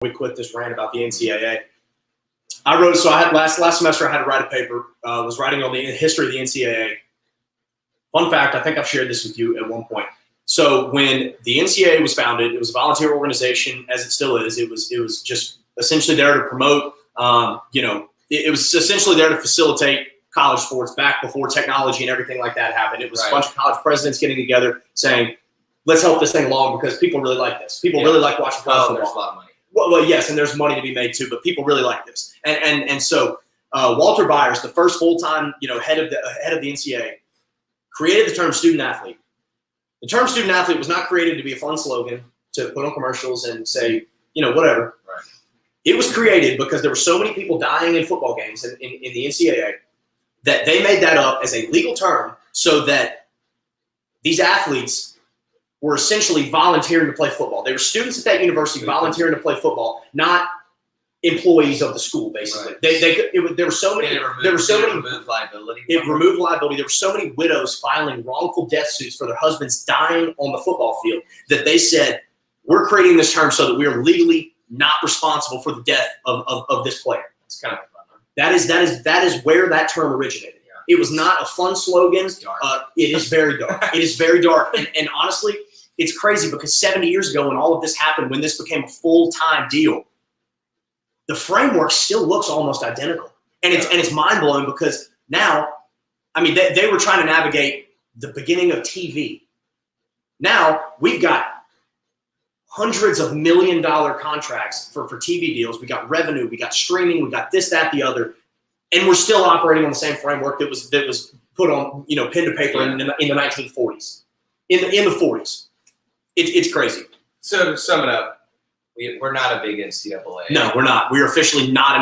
We quit this rant about the NCAA. I wrote, so I had last semester I had to write a paper, was writing on the history of the NCAA. Fun fact, I think I've shared this with you at one point. So when the NCAA was founded, it was a volunteer organization, as it still is. It was just essentially there to promote, it was essentially there to facilitate college sports back before technology and everything like that happened. It was a bunch of college presidents getting together saying, let's help this thing along because people really like this. People really like watching college football. There's a lot of money. Well, yes, and there's money to be made too, but people really like this. And so Walter Byers, the first full-time head of the NCAA, created the term student athlete. The term student athlete was not created to be a fun slogan to put on commercials and say, whatever. Right. It was created because there were so many people dying in football games in the NCAA that they made that up as a legal term so that these athletes were essentially volunteering to play football. They were students at that university volunteering to play football, not employees of the school, basically. Right. There were so many. It removed liability. It removed liability. There were so many widows filing wrongful death suits for their husbands dying on the football field that they said, we're creating this term so that we are legally not responsible for the death of this player. It's kind of fun. That is where that term originated. Yeah. It was not a fun slogan. It is very dark. It is very dark. And honestly, it's crazy because 70 years ago when all of this happened, when this became a full-time deal, the framework still looks almost identical. And it's mind-blowing because now, they were trying to navigate the beginning of TV. Now we've got hundreds of $1 million contracts for TV deals. We got revenue, we got streaming, we got this, that, the other, and we're still operating on the same framework that was put on pen to paper in the 1940s, in the 40s. It's crazy. So to sum it up, we're not a big NCAA. No, we're not. We're officially not